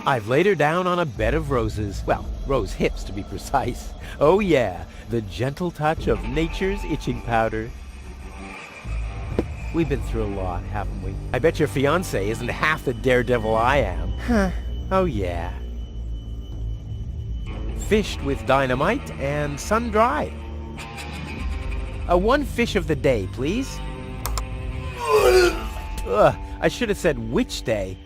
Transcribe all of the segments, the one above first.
I've laid her down on a bed of roses. Well, rose hips to be precise. Oh yeah, the gentle touch of nature's itching powder. We've been through a lot, haven't we? I bet your fiancé isn't half the daredevil I am. Huh. Oh yeah. Fished with dynamite and sun-dried. One fish of the day, please. Ugh, I should have said which day.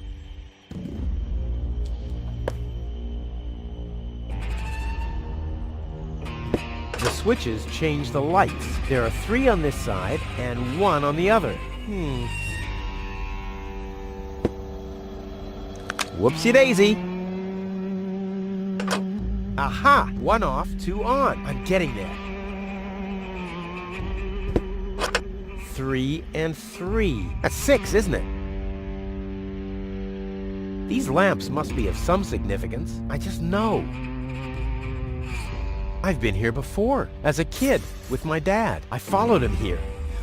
The switches change the lights. There are 3 on this side and 1 on the other. Whoopsie-daisy. Aha! 1 off, 2 on. I'm getting there. 3 and 3. That's 6, isn't it? These lamps must be of some significance. I just know. I've been here before, as a kid, with my dad. I followed him here.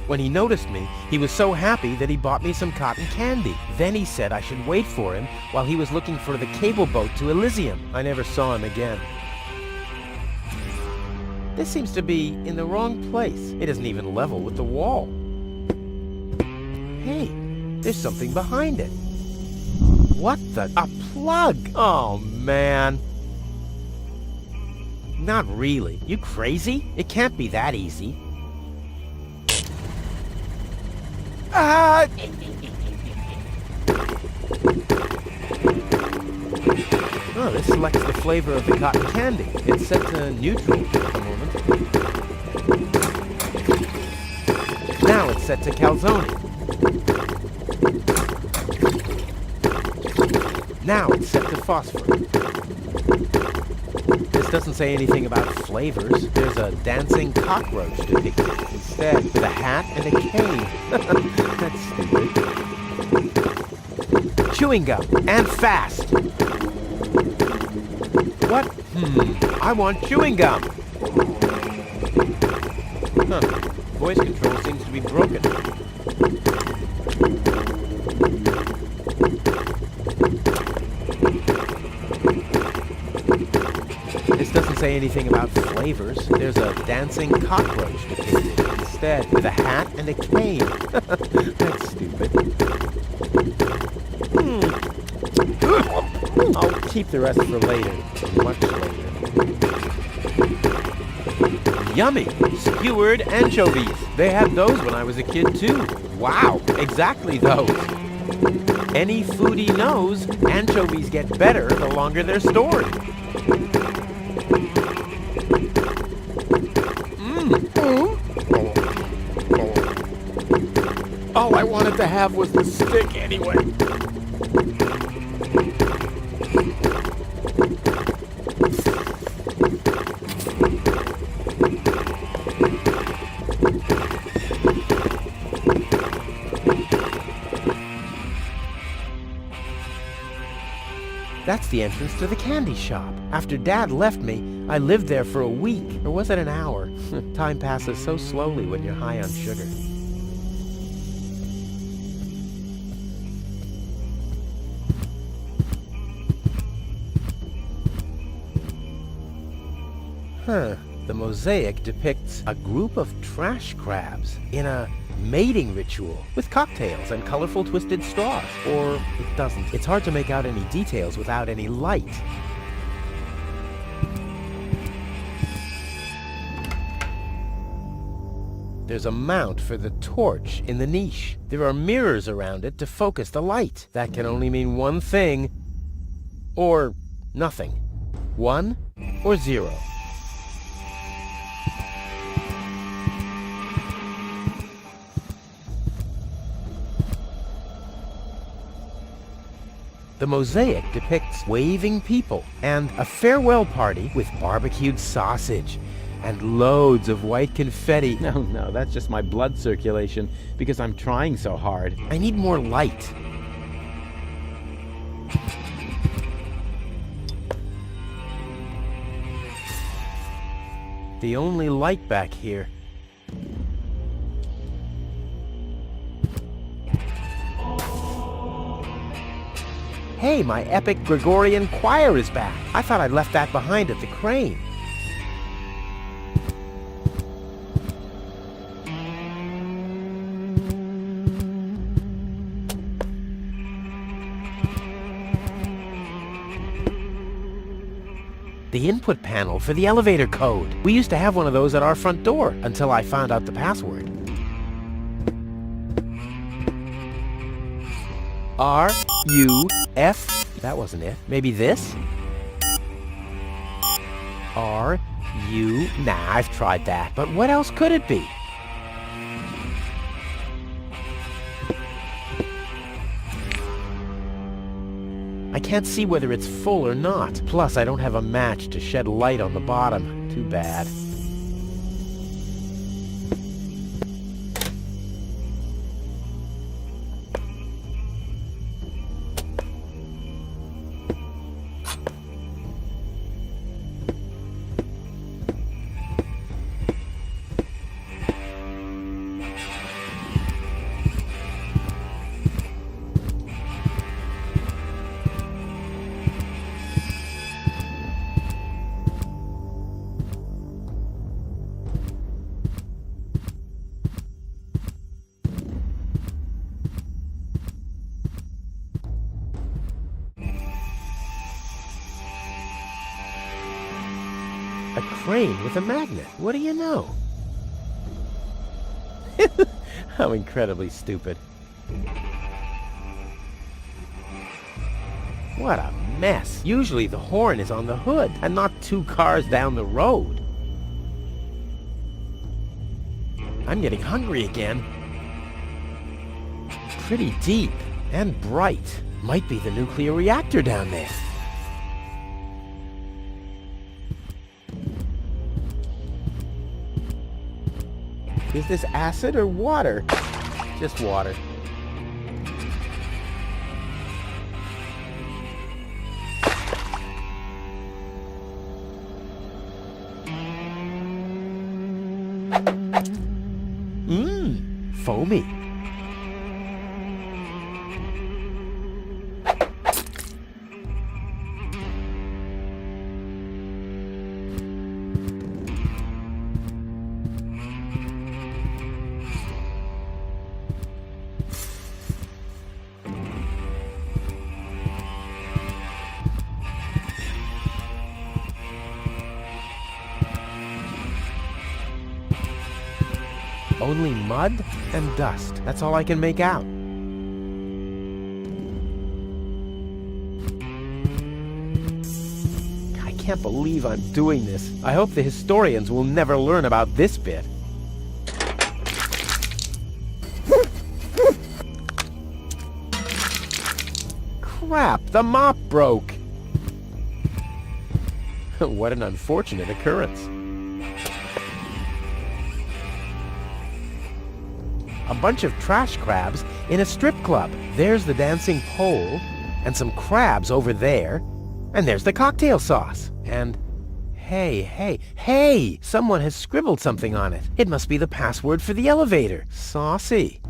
When he noticed me, he was so happy that he bought me some cotton candy. Then he said I should wait for him while he was looking for the cable boat to Elysium. I never saw him again. This seems to be in the wrong place. It isn't even level with the wall. Hey, there's something behind it. What the? A plug! Oh, man. Not really. You crazy? It can't be that easy. Ah! Oh, this selects the flavor of the cotton candy. It's set to neutral at the moment. Now it's set to calzone. Now it's set to phosphor. This doesn't say anything about flavors. There's a dancing cockroach depicted instead, with a hat and a cane. That's stupid. Chewing gum, and fast. What? I want chewing gum. Huh. Voice control seems to be broken. This doesn't say anything about flavors. There's a dancing cockroach depicted instead, with a hat and a cane. That's stupid. I'll keep the rest for later. Much later. Yummy! Skewered anchovies. They had those when I was a kid too. Wow, exactly those. Any foodie knows anchovies get better the longer they're stored. All I wanted to have was the stick anyway. That's the entrance to the candy shop. After Dad left me, I lived there for a week. Or was it an hour? Time passes so slowly when you're high on sugar. The mosaic depicts a group of trash crabs in a mating ritual with cocktails and colorful twisted straws. Or it doesn't. It's hard to make out any details without any light. There's a mount for the torch in the niche. There are mirrors around it to focus the light. That can only mean one thing, or nothing. 1 or 0. The mosaic depicts waving people and a farewell party with barbecued sausage and loads of white confetti. No, that's just my blood circulation because I'm trying so hard. I need more light. The only light back here. Hey, my epic Gregorian choir is back. I thought I'd left that behind at the crane. The input panel for the elevator code. We used to have one of those at our front door until I found out the password. R-U-F. That wasn't it. Maybe this? R-U. Nah, I've tried that. But what else could it be? I can't see whether it's full or not. Plus, I don't have a match to shed light on the bottom. Too bad. A crane with a magnet. What do you know? How incredibly stupid. What a mess. Usually the horn is on the hood and not 2 cars down the road. I'm getting hungry again. Pretty deep and bright. Might be the nuclear reactor down there. Is this acid or water? Just water. Foamy. Only mud and dust. That's all I can make out. I can't believe I'm doing this. I hope the historians will never learn about this bit. Crap, the mop broke. What an unfortunate occurrence. A bunch of trash crabs in a strip club. There's the dancing pole, and some crabs over there, and there's the cocktail sauce. And hey, someone has scribbled something on it. It must be the password for the elevator. Saucy.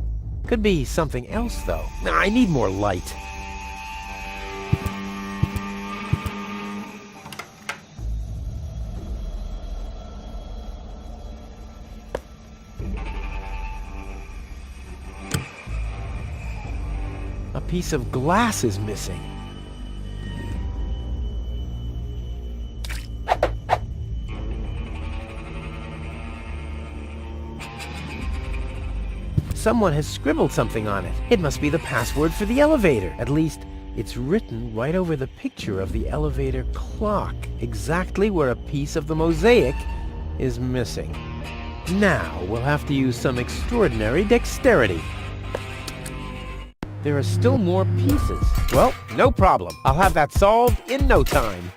Could be something else, though. I need more light. A piece of glass is missing. Someone has scribbled something on it. It must be the password for the elevator. At least, it's written right over the picture of the elevator clock, exactly where a piece of the mosaic is missing. Now, we'll have to use some extraordinary dexterity. There are still more pieces. Well, no problem. I'll have that solved in no time.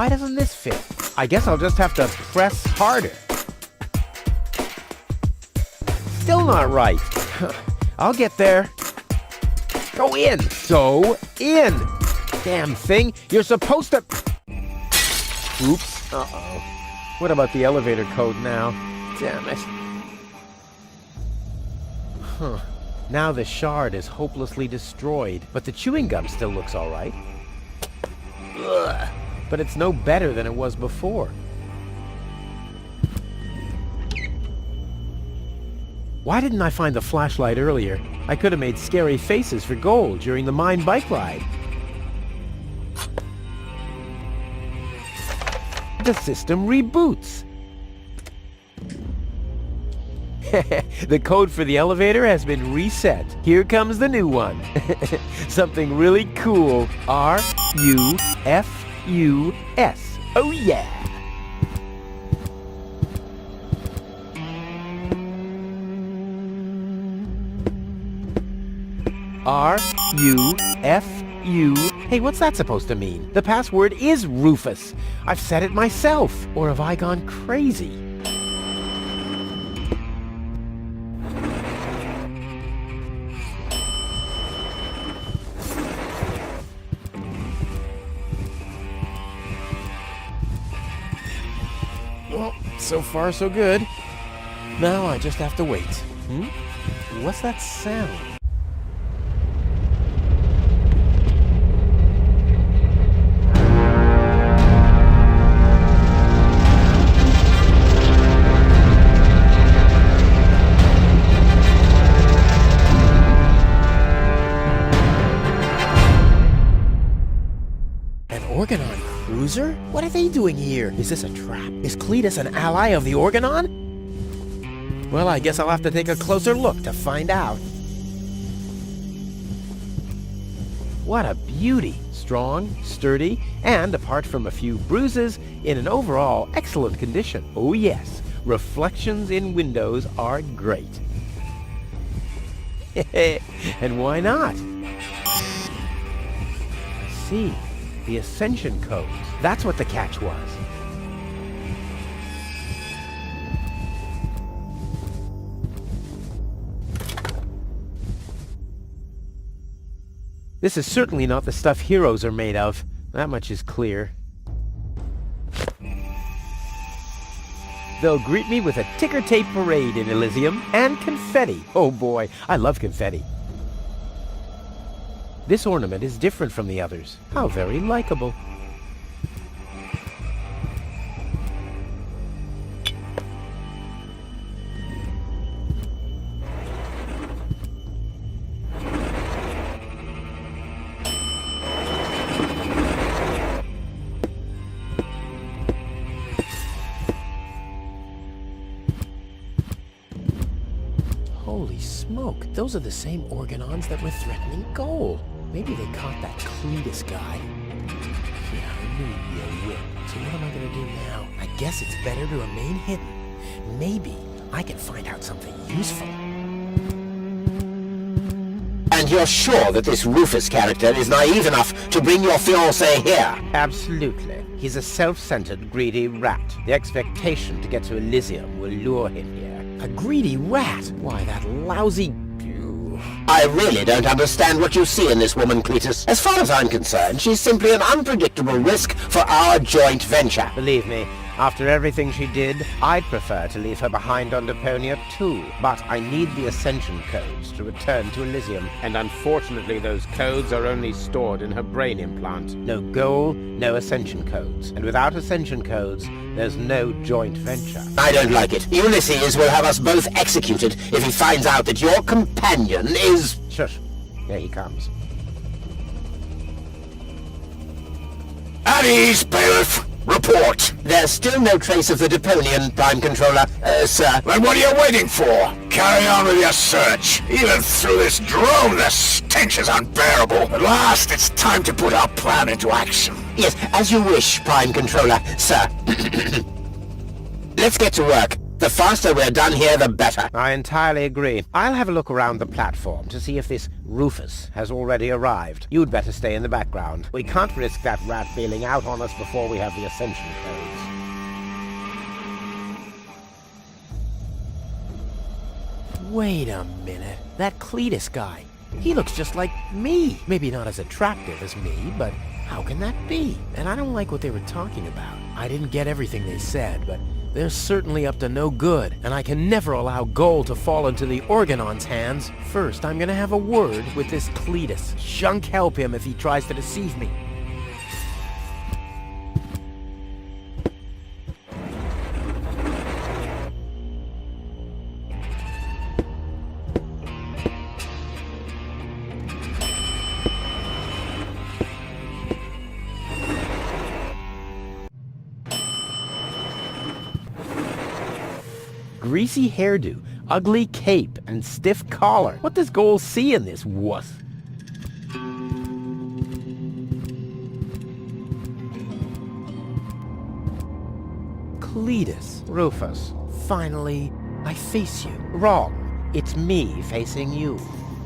Why doesn't this fit? I guess I'll just have to press harder. Still not right. I'll get there. Go in. Go in. Damn thing. You're supposed to... Oops. Uh-oh. What about the elevator code now? Damn it. Huh. Now the shard is hopelessly destroyed, but the chewing gum still looks all right. Ugh. But it's no better than it was before. Why didn't I find the flashlight earlier? I could have made scary faces for gold during the mine bike ride. The system reboots. The code for the elevator has been reset. Here comes the new one. Something really cool. R-U-F-U-S. Oh yeah! R-U-F-U... Hey, what's that supposed to mean? The password is Rufus. I've said it myself. Or have I gone crazy? Well, so far so good. Now I just have to wait. What's that sound? Organon cruiser? What are they doing here? Is this a trap? Is Clitus an ally of the Organon? Well, I guess I'll have to take a closer look to find out. What a beauty! Strong, sturdy, and apart from a few bruises, in an overall excellent condition. Oh yes, reflections in windows are great. And why not? I see. The Ascension codes. That's what the catch was. This is certainly not the stuff heroes are made of. That much is clear. They'll greet me with a ticker tape parade in Elysium and confetti. Oh boy, I love confetti. This ornament is different from the others. How very likable. Holy smoke, those are the same Organons that were threatening Goal. Maybe they caught that Clitus guy. Yeah, I knew he'd be a whip. So what am I gonna do now? I guess it's better to remain hidden. Maybe I can find out something useful. And you're sure that this Rufus character is naive enough to bring your fiancé here? Absolutely. He's a self-centered, greedy rat. The expectation to get to Elysium will lure him here. A greedy rat? Why, that lousy... I really don't understand what you see in this woman, Clitus. As far as I'm concerned, she's simply an unpredictable risk for our joint venture. Believe me, after everything she did, I'd prefer to leave her behind on Deponia too. But I need the Ascension codes to return to Elysium, and unfortunately those codes are only stored in her brain implant. No goal, no Ascension codes. And without Ascension codes, there's no joint venture. I don't like it. Ulysses will have us both executed if he finds out that your companion is... Shush. Here he comes. At ease, bailiff. Report. There's still no trace of the Deponian, Prime Controller, sir. Then what are you waiting for? Carry on with your search. Even through this drone, the stench is unbearable. At last, it's time to put our plan into action. Yes, as you wish, Prime Controller, sir. Let's get to work. The faster we're done here, the better. I entirely agree. I'll have a look around the platform to see if this Rufus has already arrived. You'd better stay in the background. We can't risk that rat bailing out on us before we have the ascension codes. Wait a minute. That Cletus guy. He looks just like me. Maybe not as attractive as me, but how can that be? And I don't like what they were talking about. I didn't get everything they said, but they're certainly up to no good, and I can never allow gold to fall into the Organon's hands. First, I'm gonna have a word with this Cletus. Junk help him if he tries to deceive me. Greasy hairdo, ugly cape, and stiff collar. What does Gold see in this wuss? Cletus. Rufus. Finally, I face you. Wrong. It's me facing you.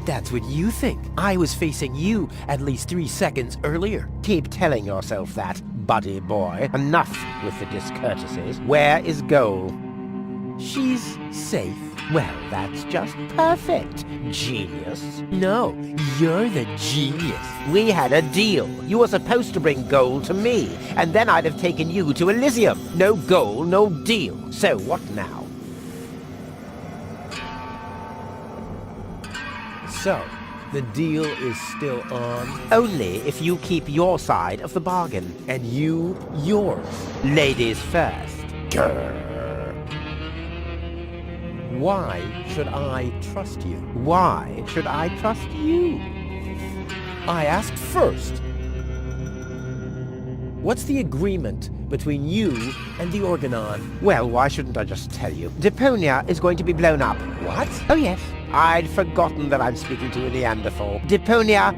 That's what you think. I was facing you at least 3 seconds earlier. Keep telling yourself that, buddy boy. Enough with the discourtesies. Where is Gold? She's safe. Well, that's just perfect, genius. No, you're the genius. We had a deal. You were supposed to bring Gold to me, and then I'd have taken you to Elysium. No Gold, no deal. So what now? So, the deal is still on? Only if you keep your side of the bargain. And you, yours. Ladies first. Grr. Why should I trust you? Why should I trust you? I asked first. What's the agreement between you and the Organon? Well, why shouldn't I just tell you? Deponia is going to be blown up. What? Oh yes. I'd forgotten that I'm speaking to a Neanderthal. Deponia,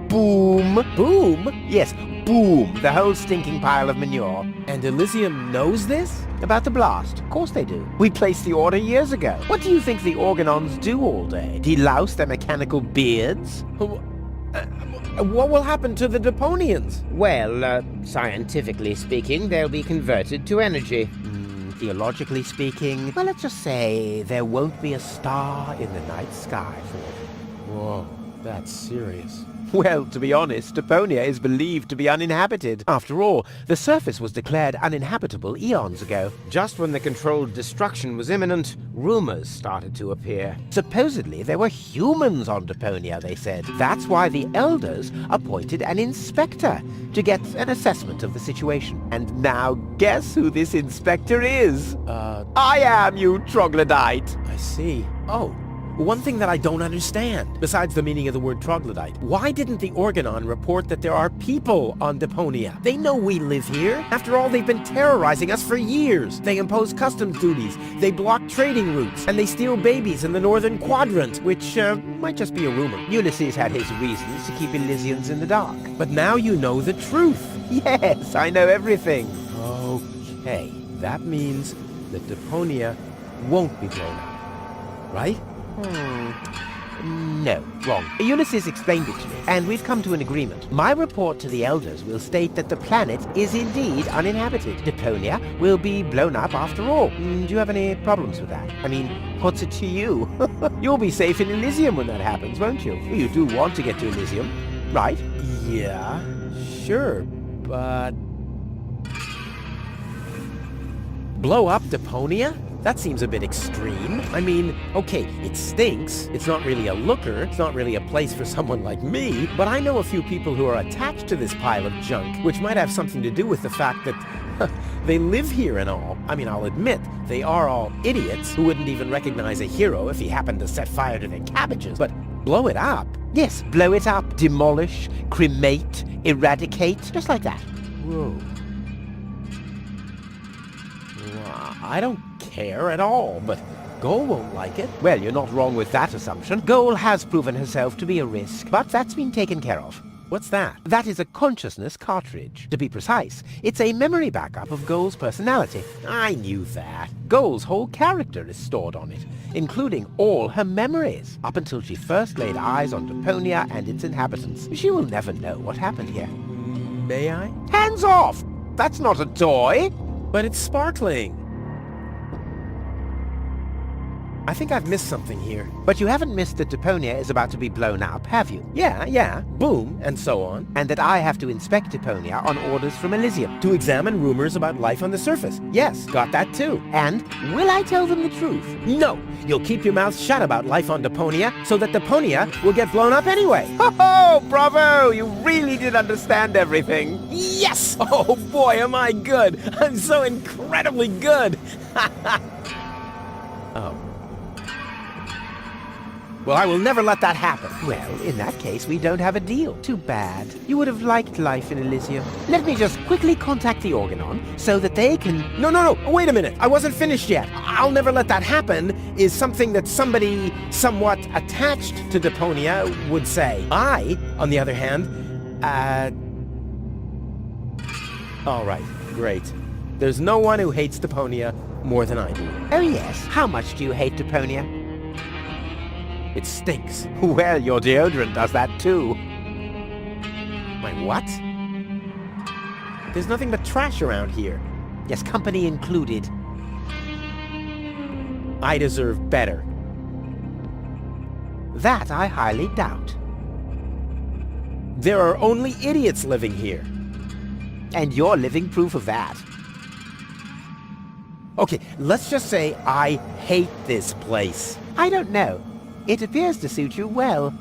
boom. Boom? Yes, boom. The whole stinking pile of manure. And Elysium knows this? About the blast? Of course they do. We placed the order years ago. What do you think the Organons do all day? Delouse their mechanical beards? What will happen to the Deponians? Well, scientifically speaking, they'll be converted to energy. Theologically speaking, well, let's just say there won't be a star in the night sky for them. Whoa, that's serious. Well, to be honest, Deponia is believed to be uninhabited. After all, the surface was declared uninhabitable eons ago. Just when the controlled destruction was imminent, rumors started to appear. Supposedly, there were humans on Deponia, they said. That's why the Elders appointed an inspector to get an assessment of the situation. And now, guess who this inspector is? I am, you troglodyte! I see. Oh. One thing that I don't understand, besides the meaning of the word troglodyte, why didn't the Organon report that there are people on Deponia? They know we live here. After all, they've been terrorizing us for years. They impose customs duties, they block trading routes, and they steal babies in the northern quadrant, which might just be a rumor. Ulysses had his reasons to keep Elysians in the dark. But now you know the truth. Yes, I know everything. Okay, that means that Deponia won't be blown up, right? No, wrong. Ulysses explained it to me, and we've come to an agreement. My report to the Elders will state that the planet is indeed uninhabited. Deponia will be blown up after all. Do you have any problems with that? I mean, what's it to you? You'll be safe in Elysium when that happens, won't you? You do want to get to Elysium, right? Yeah, sure, but... Blow up Deponia? That seems a bit extreme. I mean, okay, it stinks. It's not really a looker. It's not really a place for someone like me. But I know a few people who are attached to this pile of junk, which might have something to do with the fact that they live here and all. I mean, I'll admit, they are all idiots who wouldn't even recognize a hero if he happened to set fire to their cabbages. But blow it up? Yes, blow it up, demolish, cremate, eradicate, just like that. Whoa. I don't care at all, but Goal won't like it. Well, you're not wrong with that assumption. Goal has proven herself to be a risk, but that's been taken care of. What's that? That is a consciousness cartridge. To be precise, it's a memory backup of Goal's personality. I knew that. Goal's whole character is stored on it, including all her memories, up until she first laid eyes on Deponia and its inhabitants. She will never know what happened here. May I? Hands off! That's not a toy! But it's sparkling. I think I've missed something here. But you haven't missed that Deponia is about to be blown up, have you? Yeah. Boom, and so on. And that I have to inspect Deponia on orders from Elysium. To examine rumors about life on the surface. Yes, got that too. And will I tell them the truth? No, you'll keep your mouth shut about life on Deponia, so that Deponia will get blown up anyway. Oh, bravo! You really did understand everything. Yes! Oh boy, am I good! I'm so incredibly good! Oh. Well, I will never let that happen. Well, in that case, we don't have a deal. Too bad. You would have liked life in Elysium. Let me just quickly contact the Organon so that they can... No, wait a minute. I wasn't finished yet. I'll never let that happen is something that somebody somewhat attached to Deponia would say. I, on the other hand, all right, great. There's no one who hates Deponia more than I do. Oh yes, how much do you hate Deponia? It stinks. Well, your deodorant does that too. My what? There's nothing but trash around here. Yes, company included. I deserve better. That I highly doubt. There are only idiots living here. And you're living proof of that. Okay, let's just say I hate this place. I don't know. It appears to suit you well.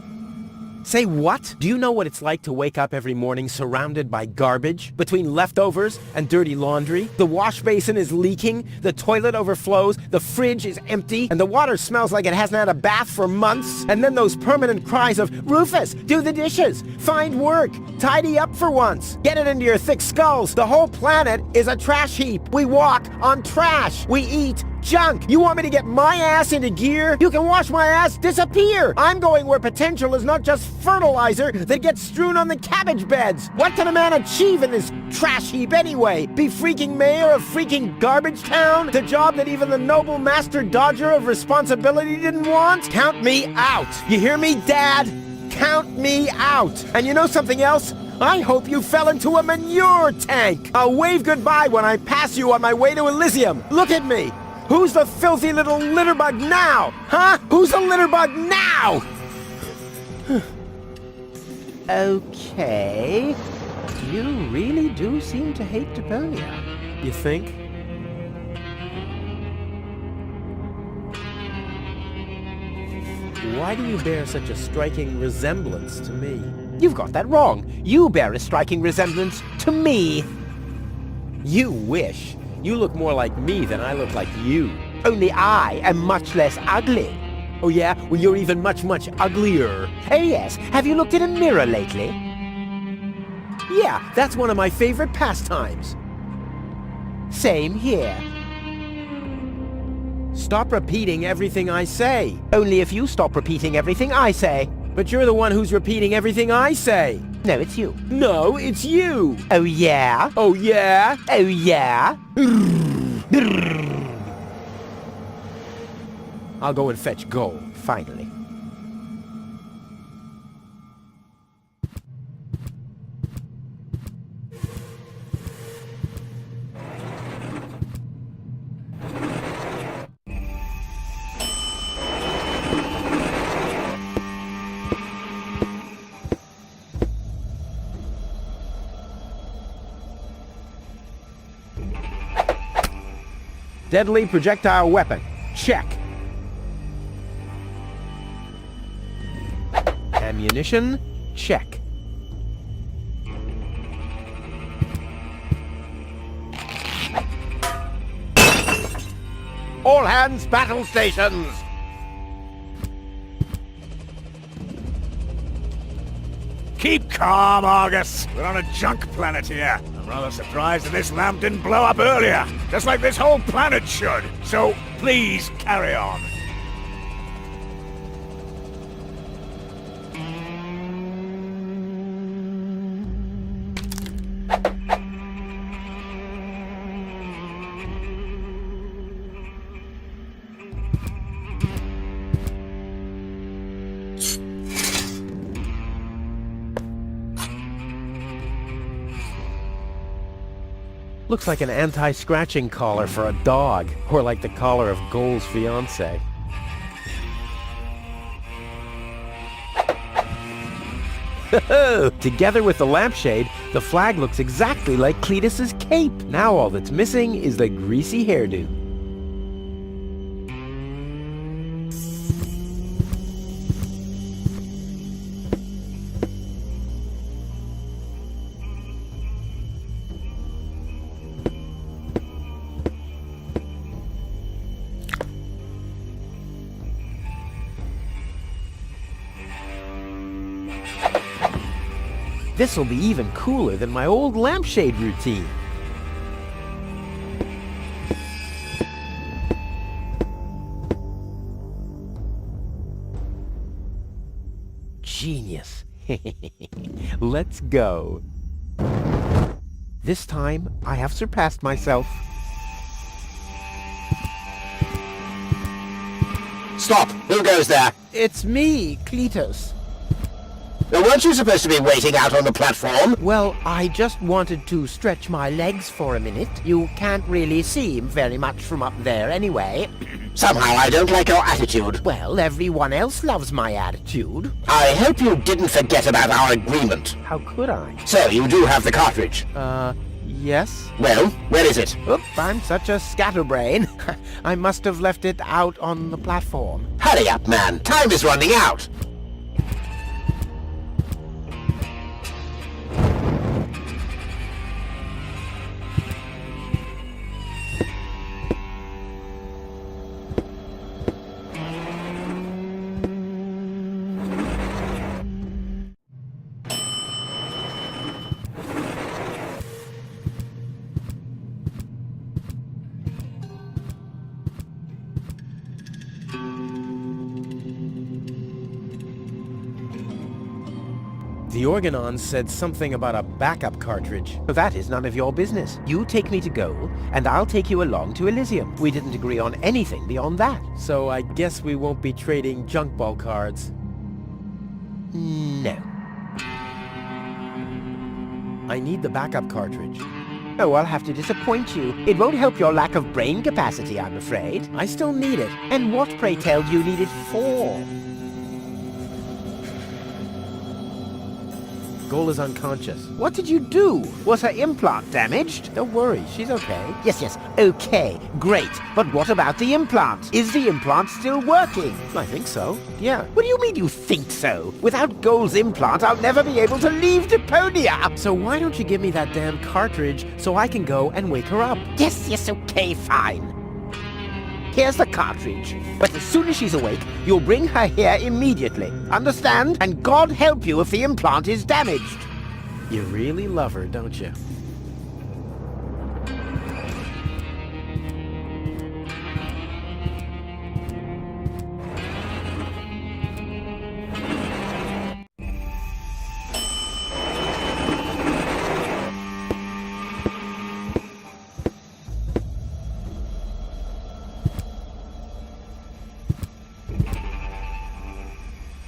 Say what? Do you know what it's like to wake up every morning surrounded by garbage? Between leftovers and dirty laundry? The wash basin is leaking, the toilet overflows, the fridge is empty, and the water smells like it hasn't had a bath for months. And then those permanent cries of, Rufus, do the dishes, find work, tidy up for once, get it into your thick skulls. The whole planet is a trash heap. We walk on trash. We eat junk. You want me to get my ass into gear? You can watch my ass disappear. I'm going where potential is not just fertilizer that gets strewn on the cabbage beds. What can a man achieve in this trash heap anyway? Be freaking mayor of freaking garbage town? The job that even the noble master dodger of responsibility didn't want? Count me out. You hear me, Dad? Count me out. And you know something else? I hope you fell into a manure tank. I'll wave goodbye when I pass you on my way to Elysium. Look at me. Who's the filthy little litterbug now? Huh? Who's the litterbug now? Okay. You really do seem to hate Deponia. You think? Why do you bear such a striking resemblance to me? You've got that wrong. You bear a striking resemblance to me. You wish. You look more like me than I look like you. Only I am much less ugly. Oh yeah? Well, you're even much uglier. Oh yes, have you looked in a mirror lately? Yeah, that's one of my favorite pastimes. Same here. Stop repeating everything I say. Only if you stop repeating everything I say. But you're the one who's repeating everything I say. No, it's you. No, it's you. Oh yeah? Oh yeah? Oh yeah? I'll go and fetch gold. Finally. Deadly projectile weapon. Check. Ammunition. Check. All hands, battle stations! Keep calm, Argus. We're on a junk planet here. I'm rather surprised that this lamp didn't blow up earlier, just like this whole planet should. So, please carry on. Looks like an anti-scratching collar for a dog, or like the collar of Goal's fiancé. Together with the lampshade, the flag looks exactly like Clitus's cape. Now all that's missing is the greasy hairdo. This'll be even cooler than my old lampshade routine. Genius. Let's go. This time, I have surpassed myself. Stop! Who goes there? It's me, Clitus. Now, weren't you supposed to be waiting out on the platform? Well, I just wanted to stretch my legs for a minute. You can't really see very much from up there anyway. Somehow I don't like your attitude. Well, everyone else loves my attitude. I hope you didn't forget about our agreement. How could I? So, you do have the cartridge? Yes? Well, where is it? Oop, I'm such a scatterbrain. I must have left it out on the platform. Hurry up, man. Time is running out. The Organon said something about a backup cartridge. That is none of your business. You take me to Goal, and I'll take you along to Elysium. We didn't agree on anything beyond that. So I guess we won't be trading junk ball cards. No. I need the backup cartridge. Oh, I'll have to disappoint you. It won't help your lack of brain capacity, I'm afraid. I still need it. And what, pray tell, do you need it for? Goal is unconscious. What did you do? Was her implant damaged? Don't worry, she's okay. Yes, okay, great. But what about the implant? Is the implant still working? I think so, yeah. What do you mean you think so? Without Goal's implant, I'll never be able to leave Deponia! So why don't you give me that damn cartridge so I can go and wake her up? Yes, okay, fine. Here's the cartridge. But as soon as she's awake, you'll bring her here immediately. Understand? And God help you if the implant is damaged. You really love her, don't you?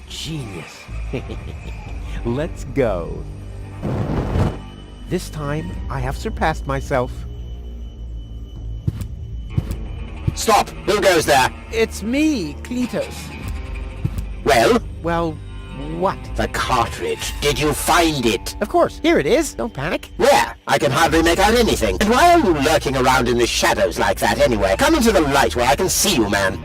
Genius. Let's go. This time, I have surpassed myself. Stop! Who goes there? It's me, Clitus. Well? Well, what? The cartridge. Did you find it? Of course. Here it is. Don't panic. Where? I can hardly make out anything. And why are you lurking around in the shadows like that anyway? Come into the light where I can see you, man.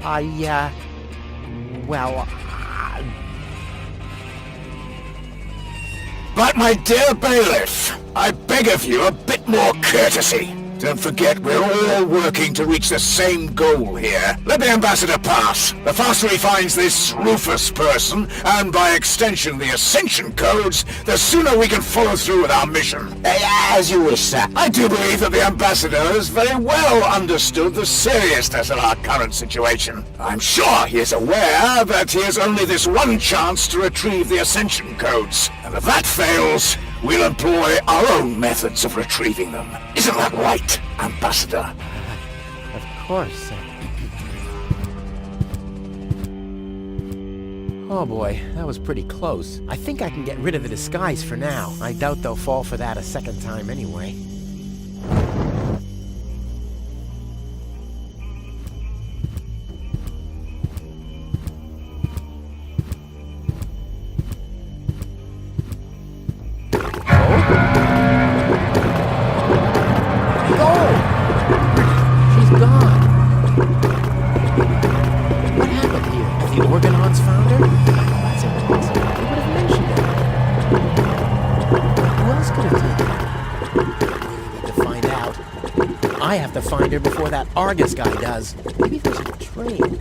But my dear bailiff, I beg of you a bit more courtesy. Don't forget, we're all working to reach the same goal here. Let the ambassador pass. The faster he finds this Rufus person, and by extension the Ascension codes, the sooner we can follow through with our mission. As you wish, sir. I do believe that the ambassador has very well understood the seriousness of our current situation. I'm sure he is aware that he has only this one chance to retrieve the Ascension codes, and if that fails, we'll employ our own methods of retrieving them. Isn't that right, Ambassador? Of course. Oh boy, that was pretty close. I think I can get rid of the disguise for now. I doubt they'll fall for that a second time anyway. this gonna take? We need to find out. I have to find her before that Argus guy does. Maybe there's a train.